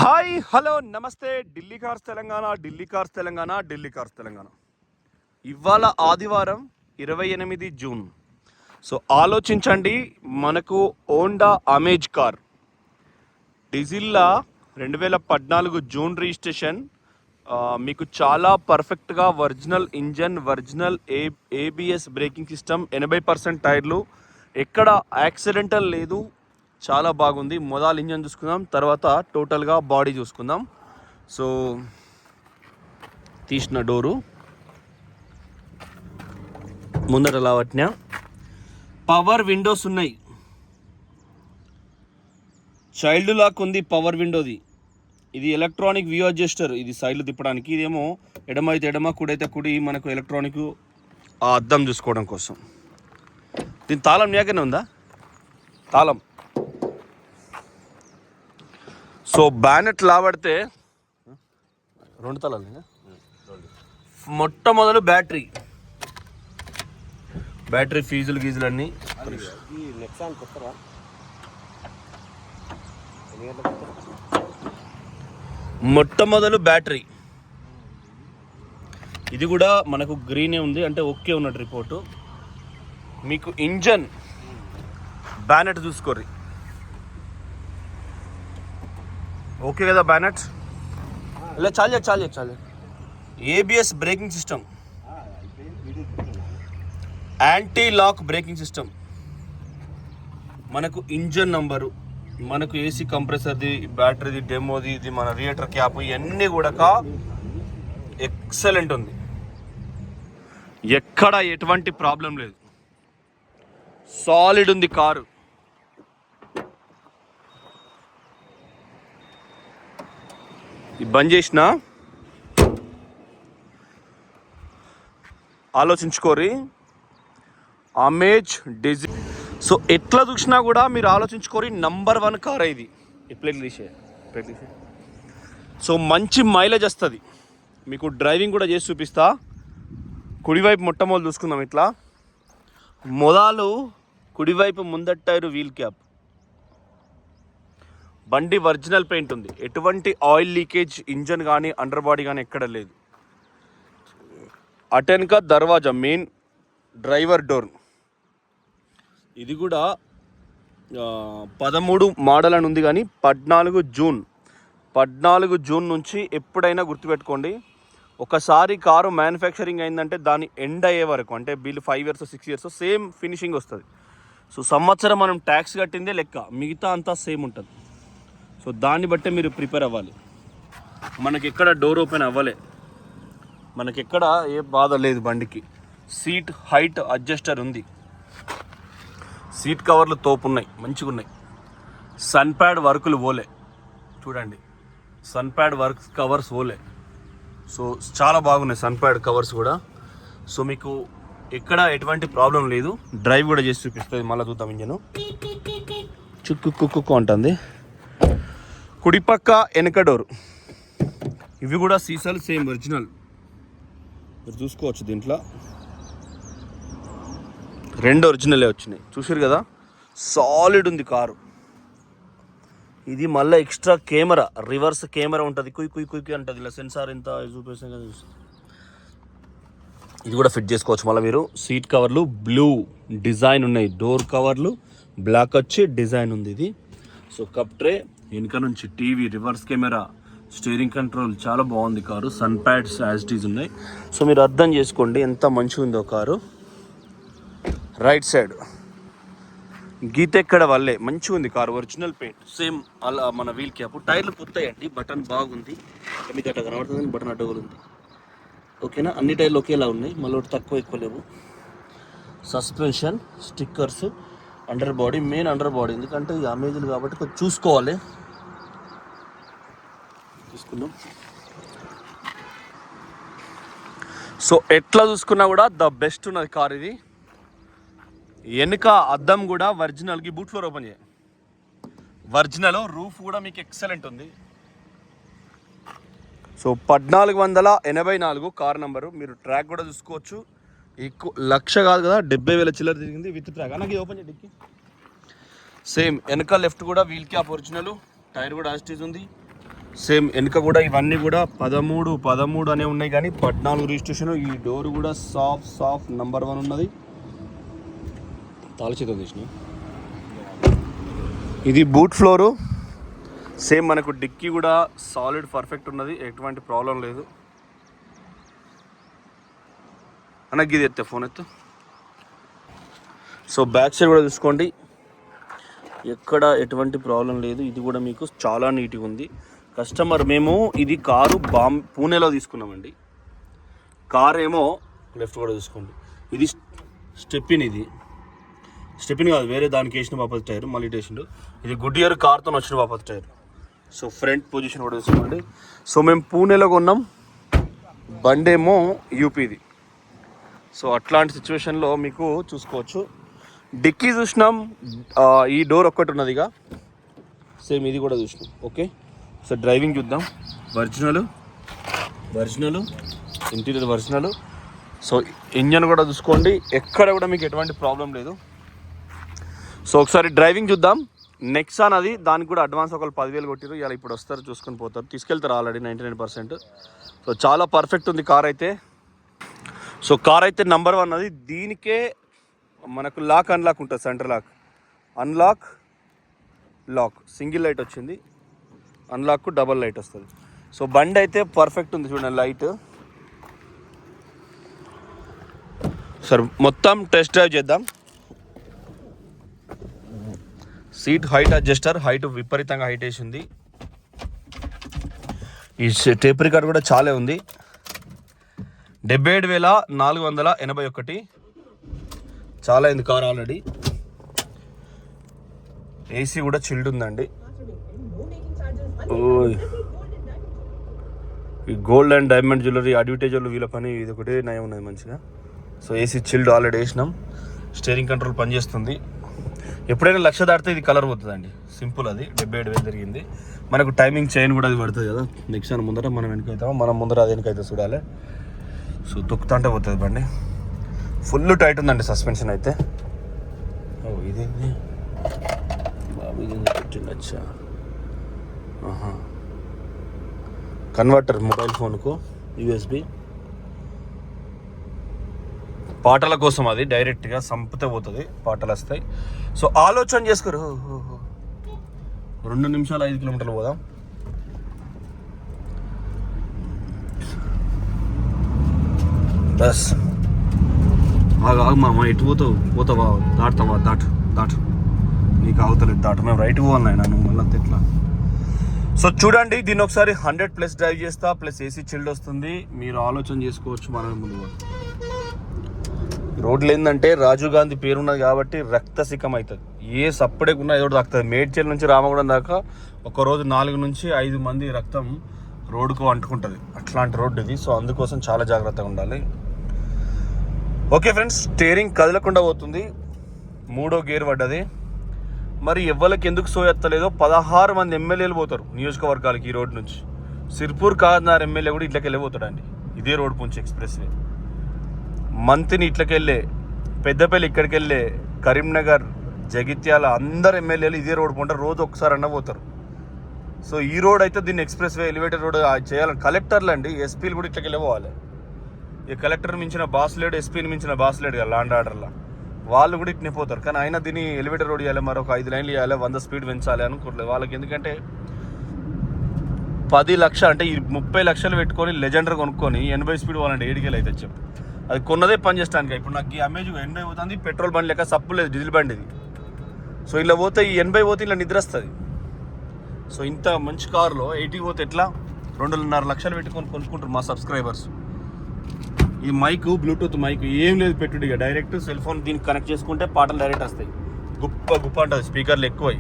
Hi hello నమస్తే. Delhi cars Telangana, Delhi cars Telangana, Delhi cars Telangana. ఇవాళ ఆదివారం 28 జూన్. సో ఆలోచించండి, మనకు హోండా అమేజ్ కార్ డీజిల్లా 2014 జూన్ రిజిస్ట్రేషన్. మీకు చాలా పర్ఫెక్ట్గా original engine, original ABS braking system, 80% టైర్లు, ఎక్కడ యాక్సిడెంటల్ లేదు, చాలా బాగుంది. మొదలు ఇంజన్ చూసుకుందాం, తర్వాత టోటల్గా బాడీ చూసుకుందాం. సో తీసిన డోరు ముందట లావట్న పవర్ విండోస్ ఉన్నాయి, చైల్డ్ లాక్ ఉంది పవర్ విండోది. ఇది ఎలక్ట్రానిక్ వ్యూ అడ్జస్టర్, ఇది సైడ్లు తిప్పడానికి. ఇదేమో ఎడమ అయితే ఎడమ, కుడైతే కుడి, మనకు ఎలక్ట్రానిక్ ఆ అద్దం చూసుకోవడం కోసం. దీని తాళం నీకనే ఉందా? తాళం. సో బ్యానెట్ లాబడితే 2 తలాలు. మొట్టమొదలు బ్యాటరీ ఫీజులు గీజులు అన్నీ. మొట్టమొదలు బ్యాటరీ, ఇది కూడా మనకు గ్రీనే ఉంది, అంటే ఓకే ఉన్నట్టు రిపోర్టు. మీకు ఇంజన్ బ్యానెట్ చూసుకోర్రి, ఓకే కదా బ్యానెట్? ఇలా చాలు. ABS braking system, anti lock braking system, మనకు ఇంజన్ నంబరు, మనకు ఏసీ కంప్రెసర్ది, బ్యాటరీది, డెమోది, ఇది మన రియేటర్ క్యాప్, ఇవన్నీ కూడా ఎక్సలెంట్ ఉంది. ఎక్కడ ఎటువంటి ప్రాబ్లం లేదు, సాలిడ్ ఉంది కారు. బంద్ చేసిన ఆలోచించుకోరి, అమేజ్ డీజిల్. సో ఎట్లా చూసినా కూడా మీరు ఆలోచించుకోరి, నంబర్ 1 కార్ ఇది. ప్లేట్ తీసే. సో మంచి మైలేజ్ వస్తుంది. మీకు డ్రైవింగ్ కూడా చేసి చూపిస్తా. కుడివైపు మొట్టమొదలు చూసుకుందాం. ఇట్లా మొదలు కుడివైపు ముందట టైరు వీల్ క్యాప్, బండి ఒరిజినల్ పెయింట్ ఉంది, ఎటువంటి ఆయిల్ లీకేజ్ ఇంజన్ కానీ అండర్ బాడీ కానీ ఎక్కడ లేదు. అటెన్కా దర్వాజా, మెయిన్ డ్రైవర్ డోర్, ఇది కూడా 13 మోడల్ అని ఉంది, కానీ 14 జూన్ నుంచి ఎప్పుడైనా గుర్తుపెట్టుకోండి. ఒకసారి కారు మ్యానుఫ్యాక్చరింగ్ అయిందంటే దాని ఎండ్ అయ్యే వరకు, అంటే bill 5 years 6 years same finishing వస్తుంది. సో సంవత్సరం మనం ట్యాక్స్ కట్టిందే లెక్క, మిగతా అంతా సేమ్ ఉంటుంది. సో దాన్ని బట్టే మీరు ప్రిపేర్ అవ్వాలి. మనకి ఎక్కడ డోర్ ఓపెన్ అవ్వలే, మనకి ఎక్కడ ఏ బాధ లేదు బండికి. సీట్ హైట్ అడ్జస్టర్ ఉంది, సీట్ కవర్లు తోపున్నాయి, మంచిగా ఉన్నాయి. సన్ ప్యాడ్ వర్కులు పోలే, చూడండి, సన్ ప్యాడ్ వర్క్ కవర్స్ పోలే. సో చాలా బాగున్నాయి సన్ ప్యాడ్ కవర్స్ కూడా. సో మీకు ఎక్కడ ఎటువంటి ప్రాబ్లం లేదు. డ్రైవ్ కూడా చేసి చూపిస్తుంది. మళ్ళీ చూద్దాం. ఇంజను చుక్కు ఉంటుంది. కుడిపక్క వెనక డోరు, ఇవి కూడా సీసాలు సేమ్ ఒరిజినల్, మీరు చూసుకోవచ్చు. దీంట్లో 2 ఒరిజినలే వచ్చినాయి, చూసారు కదా. సాలిడ్ ఉంది కారు. ఇది మళ్ళీ ఎక్స్ట్రా కెమెరా, రివర్స్ కెమెరా ఉంటుంది, కుయ్ అంటుంది. ఇలా సెన్సార్ ఎంత చూపిస్తాం కదా, ఇది కూడా ఫిట్ చేసుకోవచ్చు మళ్ళీ మీరు. సీట్ కవర్లు బ్లూ డిజైన్ ఉన్నాయి, డోర్ కవర్లు బ్లాక్ వచ్చి డిజైన్ ఉంది ఇది. సో కప్ ట్రే, వెనుక నుంచి TV, reverse camera, steering control, చాలా బాగుంది car. Sun pads as it is ఉన్నాయి. సో మీరు అర్థం చేసుకోండి ఎంత మంచిగా ఉందో కారు. రైట్ సైడ్ గీత ఎక్కడ వల్లే మంచిగా ఉంది కారు, ఒరిజినల్ పెయింట్ సేమ్. అలా మన వీల్ క్యాప్, టైర్లు పుత్తాయండి, బటన్ బాగుంది, మీకు అట్లా కనబడుతుంది, బటన్ అడ్డగోలు ఉంది. ఓకేనా, అన్ని టైర్లు ఒకేలా ఉన్నాయి, మళ్ళీ తక్కువ ఎక్కువ లేవు. Suspension stickers, under body, main under body, ఎందుకంటే ఈ అమేజ్లు కాబట్టి కొంచెం చూసుకోవాలి. చూసుకుందాం. సో ఎట్లా చూసుకున్నా కూడా ద బెస్ట్ ఉన్నది కార్ ఇది. వెనుక అద్దం కూడా ఒరిజినల్కి, బూట్ ఫ్లోర్ ఓపెన్ చేయాలి, ఒరిజినల్. రూఫ్ కూడా మీకు ఎక్సలెంట్ ఉంది. So 1484 car number. మీరు ట్రాక్ కూడా చూసుకోవచ్చు. ఎక్కువ 1,00,000 కాదు కదా, 70,000 చిల్లర తిరిగింది విత్ ట్రాక్. నాకు ఓపెన్ చేయడానికి సేమ్ వెనక లెఫ్ట్ కూడా వీల్ క్యాప్ ఒరిజినల్, టైర్ కూడా యాస్టీజ్ ఉంది. సేమ్ వెనుక కూడా ఇవన్నీ కూడా 13 అనే ఉన్నాయి, కానీ 14 రిజిస్ట్రేషన్. ఈ డోర్ కూడా సాఫ్ నంబర్ 1 ఉన్నది. తాళచేతో తీసిన. ఇది బూట్ ఫ్లోరు. సేమ్ మనకు డిక్కీ కూడా సాలిడ్ పర్ఫెక్ట్ ఉన్నది, ఎటువంటి ప్రాబ్లం లేదు. అన్నకి ఇది ఎత్తే ఫోన్ ఎత్తు. సో బ్యాక్ సైడ్ కూడా చూసుకోండి, ఎక్కడ ఎటువంటి ప్రాబ్లం లేదు. ఇది కూడా మీకు చాలా నీట్గా ఉంది. కస్టమర్ మేము ఇది కారు పూణేలో తీసుకున్నామండి. కార్ ఏమో లెఫ్ట్ కూడా చూసుకోండి, ఇది స్టెప్పిన్. ఇది స్టెప్పిన్ కాదు, వేరే దానికి వేసిన బాపత్ టైర్ మళ్ళీ వేసిండు. ఇది గుడ్ ఇయర్ కార్తో వచ్చిన బాపత్ టైర్. సో ఫ్రంట్ పొజిషన్ కూడా చూసుకోండి. సో మేము పూణేలో కొన్నాం, బండేమో యూపీది. సో అట్లాంటి సిచ్యువేషన్లో మీకు చూసుకోవచ్చు. డిక్కీ చూసినాం, ఈ డోర్ ఒక్కటి ఉన్నదిగా, సేమ్ ఇది కూడా చూసినాం. ఓకే, సో డ్రైవింగ్ చూద్దాం. Original interior original. So engine కూడా చూసుకోండి, ఎక్కడ కూడా మీకు ఎటువంటి ప్రాబ్లం లేదు. సో ఒకసారి డ్రైవింగ్ చూద్దాం. నెక్సాన్ అది, దానికి కూడా అడ్వాన్స్ ఒక 10,000 కొట్టిరు. ఇలా ఇప్పుడు వస్తారు, చూసుకొని పోతారు, తీసుకెళ్తారు ఆల్రెడీ 99%. సో చాలా పర్ఫెక్ట్ ఉంది కార్ అయితే. సో కార్ అయితే నంబర్ 1 అది. దీనికే మనకు లాక్ అన్లాక్ ఉంటుంది, centre lock lock single light వచ్చింది, అన్లాక్ డబల్ లైట్ వస్తుంది. సో బండి అయితే పర్ఫెక్ట్ ఉంది చూడండి, లైట్. సరే మొత్తం టెస్ట్ డ్రైవ్ చేద్దాం. సీట్ హైట్ అడ్జస్టర్, హైట్ విపరీతంగా హైట్ వేసింది. ఈ టేప్ రికార్డ్ కూడా చాలా ఉంది. 77,481 చాలా అయింది కార్ ఆల్రెడీ. ఏసీ కూడా చిల్డ్ ఉందండి. ఈ గోల్డ్ అండ్ డైమండ్ జ్యువెలరీ అడ్వర్టైజర్లు వీళ్ళ పని ఇది ఒకటే నయం ఉన్నది మంచిగా. సో ఏసీ చిల్డ్ ఆల్రెడీ వేసినాం. స్టీరింగ్ కంట్రోల్ పనిచేస్తుంది. ఎప్పుడైనా 1,00,000 దాటితే ఇది కలర్ పోతుందండి, సింపుల్. అది 77,000 జరిగింది. మనకు టైమింగ్ చైన్ కూడా అది పడుతుంది కదా. నెక్స్ట్ అని ముందర మనం వెనకైతామో, మనం ముందర అది వెనకైతే చూడాలి. సో తొక్కుతుంటే పోతుంది బండి. ఫుల్ టైట్ ఉందండి సస్పెన్షన్ అయితే. ఇదేంది బాబు, ఇది పెట్టిండొచ్చా. కన్వర్టర్ మొబైల్ ఫోన్కు యూఎస్బి, పాటల కోసం. అది డైరెక్ట్గా సంపితే పోతుంది, పాటలు వస్తాయి. సో ఆలోచన చేసుకోరు. 2 నిమిషాలు 5 కిలోమీటర్లు పోదాం. బస్ ఆగు మామ, ఎటు పోతావా దాటుతావా, దాటు నీకు అవతలేదు, దాటు. మేము రైట్ పోవాలి నువ్వు మళ్ళీ ఎట్లా. సో చూడండి, దీన్ని ఒకసారి 100+ డ్రైవ్ చేస్తా, ప్లస్ ఏసీ చిల్డ్ వస్తుంది. మీరు ఆలోచన చేసుకోవచ్చు. మనం ముందు రోడ్లు ఏంటంటే రాజీవ్ గాంధీ పేరున్నది కాబట్టి రక్తసికం అవుతుంది. ఏ సప్పుడేగా ఉన్నా ఏదో తాకుతుంది. మేడ్చల్ నుంచి రామగుడం దాకా ఒకరోజు 4 నుంచి 5 మంది రక్తం రోడ్డుకు అంటుకుంటుంది. అట్లాంటి రోడ్డు ఇది. సో అందుకోసం చాలా జాగ్రత్తగా ఉండాలి. ఓకే ఫ్రెండ్స్, స్టీరింగ్ కదలకుండా పోతుంది. 3వ గేర్ పడ్డది. మరి ఎవ్వరికి ఎందుకు సోయెత్తలేదో 16 మంది ఎమ్మెల్యేలు పోతారు నియోజకవర్గాలకి ఈ రోడ్ నుంచి. సిర్పూర్ కాదన్నారు ఎమ్మెల్యే కూడా ఇట్లకి వెళ్ళిపోతాడండి. ఇదే రోడ్ పుంచి ఎక్స్ప్రెస్ వే. మంత్రిని ఇట్లకి వెళ్ళే, పెద్దపల్లి ఇక్కడికి వెళ్ళే, కరీంనగర్, జగిత్యాల అందరు ఎమ్మెల్యేలు ఇదే రోడ్ పోంటారు. రోజు ఒకసారి అన్న పోతారు. సో ఈ రోడ్ అయితే దీన్ని ఎక్స్ప్రెస్ వే, ఎలివేటెడ్ రోడ్ చేయాలని కలెక్టర్లు అండి, ఎస్పీలు కూడా ఇట్లకి వెళ్ళిపోవాలి. ఈ కలెక్టర్ మించిన బాస్ లేడు, ఎస్పీని మించిన బాస్ లేడు కదా లాండ్ ఆర్డర్లో. వాళ్ళు కూడా ఇట్నే పోతారు. కానీ అయినా దీన్ని ఎలివేటర్ రోడ్ చేయాలి, మరొక 5 లైన్లు చేయాలి, 100 స్పీడ్ పెంచాలి అనుకోవట్లేదు వాళ్ళకి. ఎందుకంటే 10 లక్షలు అంటే 30 లక్షలు పెట్టుకొని లెజెండర్ కొనుక్కొని 80 స్పీడ్ పోవాలంటే 7 అయితే చెప్పు. అది కొన్నదే పని చేస్తానికి. ఇప్పుడు నాకు ఈ అమేజ్ 80 పోతుంది, పెట్రోల్ బండి లెక్క సప్పు లేదు, డీజిల్ బండి ఇది. సో ఇలా పోతే ఈ 80 పోతే ఇలా నిద్ర వస్తుంది. సో ఇంత మంచి కారులో 80 పోతే ఎట్లా? 2.5 లక్షలు పెట్టుకొని కొనుక్కుంటారు మా సబ్స్క్రైబర్స్. ఈ మైక్, బ్లూటూత్ మైక్ ఏం లేదు పెట్టుడిగా, డైరెక్ట్ సెల్ ఫోన్ దీనికి కనెక్ట్ చేసుకుంటే పాటలు డైరెక్ట్ వస్తాయి. గుప్ప ఉంటుంది, స్పీకర్లు ఎక్కువై.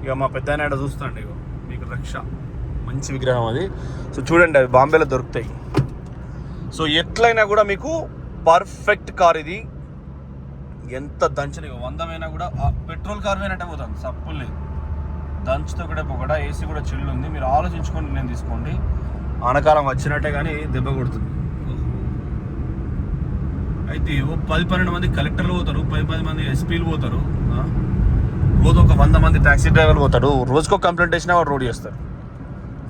ఇక మా పెద్ద ఆయన చూస్తాండి, ఇక మీకు రక్ష మంచి విగ్రహం అది. సో చూడండి, అవి బాంబేలో దొరుకుతాయి. సో ఎట్లయినా కూడా మీకు పర్ఫెక్ట్ కార్ ఇది. ఎంత దంచని 100 కూడా పెట్రోల్ కార్ పోయినట్టే పోతుంది, సప్పులు లేదు. దంచుతో కూడా పొగడ, ఏసీ కూడా చిల్లు ఉంది. మీరు ఆలోచించుకొని నేను తీసుకోండి. ఆనకాలం వచ్చినట్టే కానీ దెబ్బ కొడుతుంది. అయితే 10-12 మంది కలెక్టర్లు పోతారు, 10 మంది ఎస్పీలు పోతారు, రోజు ఒక 100 మంది ట్యాక్సీ డ్రైవర్లు పోతాడు. రోజుకో కంప్లైంట్ వేసినా వాడు రోడ్ చేస్తారు.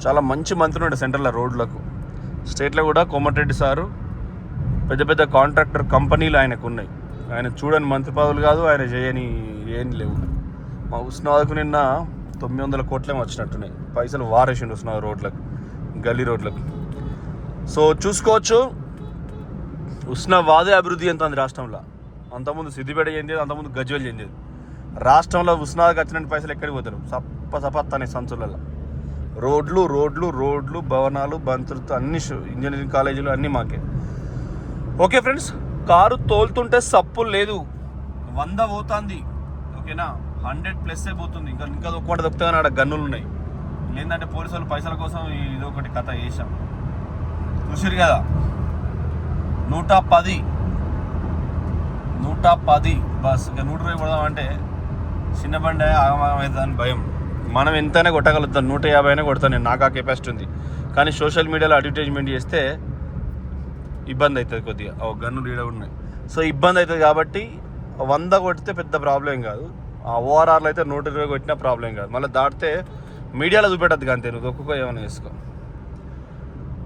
చాలా మంచి మంత్రి ఉండే సెంట్రల్లో రోడ్లకు. స్టేట్లో కూడా కోమటిరెడ్డి సారు పెద్ద పెద్ద కాంట్రాక్టర్ కంపెనీలు ఆయనకు ఉన్నాయి. ఆయన చూడని మంత్రి పదవులు కాదు, ఆయన చేయని ఏం లేవు. మా ఉస్నాబాద్కు నిన్న 900 కోట్లేమో వచ్చినట్టున్నాయి. పైసలు వారేసిండు ఉస్నాబాద్ రోడ్లకు, గల్లీ రోడ్లకు. సో చూసుకోవచ్చు, ఉస్నాబాదే అభివృద్ధి ఎంత ఉంది రాష్ట్రంలో. అంతకుముందు సిద్దిపేట చెందేది, అంతకుముందు గజ్వేల్ చెందేది. రాష్ట్రంలో ఉస్నాబాద్కి వచ్చినట్టు పైసలు ఎక్కడికి పోతారు? సపత్తనే సంచులలో. రోడ్లు రోడ్లు రోడ్లు, భవనాలు, బంతులతో అన్ని ఇంజనీరింగ్ కాలేజీలు అన్నీ మాకే. ఓకే ఫ్రెండ్స్, కారు తోలుతుంటే సప్పులు లేదు, 100 పోతుంది. ఓకేనా, 100+ పోతుంది. ఇంకా ఒక్కటి దొక్కుతా కానీ ఆడ గన్నులు ఉన్నాయి. ఏంటంటే పోలీసు వాళ్ళు పైసల కోసం ఇదొకటి కథ చేసాం. చూసిరు కదా, 110 బస్. ఇంకా 120 కొడదామంటే చిన్న బండి ఆగమవుతుందని భయం. మనం ఎంతైనా కొట్టగలుగుతాం, 150 అయినా కొడతాను నేను, నాకు ఆ కెపాసిటీ ఉంది. కానీ సోషల్ మీడియాలో అడ్వర్టైజ్మెంట్ చేస్తే ఇబ్బంది అవుతుంది కొద్దిగా. గన్నులు రీడ ఉన్నాయి, సో ఇబ్బంది అవుతుంది. కాబట్టి 100 కొడితే పెద్ద ప్రాబ్లం కాదు. ఆ ఓఆర్ఆర్లో అయితే 120 కొట్టినా ప్రాబ్లం కాదు. మళ్ళీ దాటితే మీడియాలో చూపెట్టద్దు అంతే, నువ్వు ఒక్కొక్క ఏమైనా వేసుకో.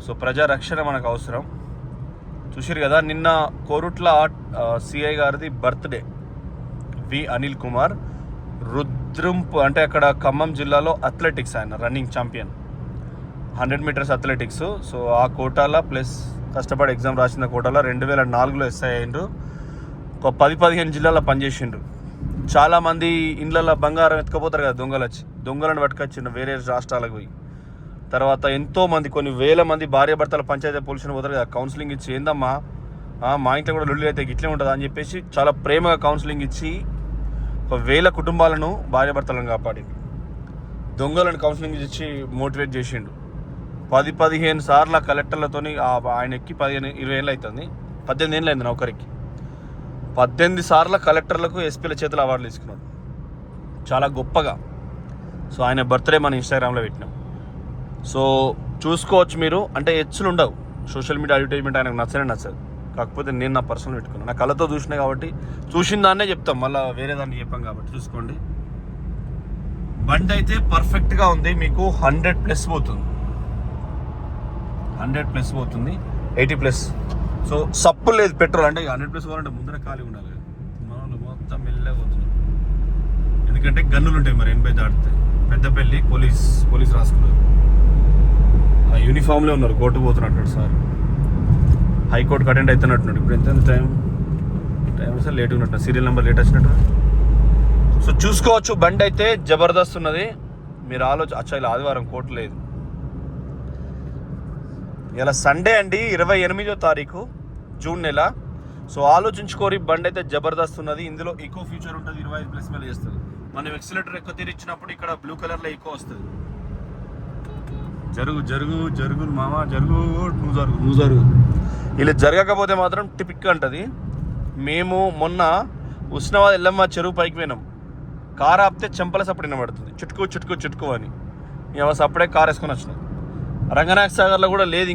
సో ప్రజా రక్షణ మనకు అవసరం. చూసిరు కదా, నిన్న కోరుట్ల సిఐ గారిది బర్త్డే, వి అనిల్ కుమార్. రుద్రంపు అంటే అక్కడ ఖమ్మం జిల్లాలో అథ్లెటిక్స్, ఆయన running champion, 100 metres athletics. So ఆ కోటాలో ప్లస్ కష్టపడి ఎగ్జామ్ రాసిన కోటాలో 2004లో ఎస్ఐ అయ్యిండ్రు. ఒక 10-15 జిల్లాలో పనిచేసిండ్రు. చాలామంది ఇండ్లలో బంగారం ఎత్తుకపోతారు కదా దొంగలు వచ్చి, దొంగలను పట్టుకొచ్చిండ్రు వేరే రాష్ట్రాలకు పోయి. తర్వాత ఎంతోమంది, కొన్ని వేల మంది భార్యాభర్తల పంచాయతీ పోలీసులు పోతారు కదా, కౌన్సిలింగ్ ఇచ్చి ఏందమ్మా మా ఇంట్లో కూడా లొల్లి అయితే ఇట్లే ఉంటుంది అని చెప్పేసి చాలా ప్రేమగా కౌన్సిలింగ్ ఇచ్చి 1000 కుటుంబాలను భార్యాభర్తలను కాపాడింది. దొంగలను కౌన్సిలింగ్ ఇచ్చి మోటివేట్ చేసిండు. 10-15 సార్లు కలెక్టర్లతో ఆయన ఎక్కి 15-20 ఏళ్ళు అవుతుంది, 18 ఏళ్ళు అయింది నౌకరికి. 18 సార్ల కలెక్టర్లకు ఎస్పీల చేతుల అవార్డులు తీసుకున్నాడు, చాలా గొప్పగా. సో ఆయన బర్త్డే మన ఇన్స్టాగ్రామ్లో పెట్టినాం. సో చూసుకోవచ్చు మీరు. అంటే హెచ్చులు ఉండవు, సోషల్ మీడియా అడ్వర్టైజ్మెంట్ ఆయనకు నచ్చదు. కాకపోతే నేను నా పర్సనల్ పెట్టుకున్నాను, నా కళ్ళతో చూసినా కాబట్టి, చూసిన దాన్నే చెప్తాం, మళ్ళీ వేరే దాన్ని చెప్పాం కాబట్టి. చూసుకోండి, బండి అయితే పర్ఫెక్ట్గా ఉంది. మీకు 100+ పోతుంది, 100+ పోతుంది, 80+. సో సప్పు లేదు పెట్రోల్. అంటే 100+ పోవాలంటే ముందర ఖాళీ ఉండాలి. మనం మొత్తం మెల్లగా పోతున్నాం, ఎందుకంటే గన్నులు ఉంటాయి మరి 80 దాటితే. పెద్దపల్లి పోలీస్ రాసుకున్నారు, ఆ యూనిఫామ్లో ఉన్నారు, కోర్టుకు పోతున్నట్టు సార్. హైకోర్టుకు అటెండ్ అవుతున్నట్టున్నాడు. ఇప్పుడు ఎంత టైం సార్ లేట్ ఉన్నట్టు, సీరియల్ నెంబర్ లేట్ వచ్చినట్టు. సో చూసుకోవచ్చు, బండి అయితే జబర్దస్త్ ఉన్నది. మీరు అచ్చా ఇలా ఆదివారం కోర్టు లేదు, ఇలా సండే అండి, 28వ తారీఖు జూన్ నెల. సో ఆలోచించుకోరి, బండి అయితే జబర్దస్త్ ఉన్నది. ఇందులో ఈకో ఫ్యూచర్ ఉంటుంది, 25+ మైల్ చేస్తుంది. మనం ఎక్సిలేటర్ ఎక్కువ తిరిగిచ్చినప్పుడు ఇక్కడ బ్లూ కలర్లో ఈకో వస్తుంది. జరుగు మామ, నువ్వు జరుగు. ఇలా జరగకపోతే మాత్రం టిపిక్ అంటది. మేము మొన్న ఉస్నాబాద్ ఎల్లమ్మ చెరువు పైకి పోయినాం. కారు ఆపితే చెంపల సప్పుడు వినబడుతుంది, చుట్టుకో అని. సప్పుడే కారు వేసుకొని వచ్చినాం. రంగనాయక సాగర్లో కూడా లేదు.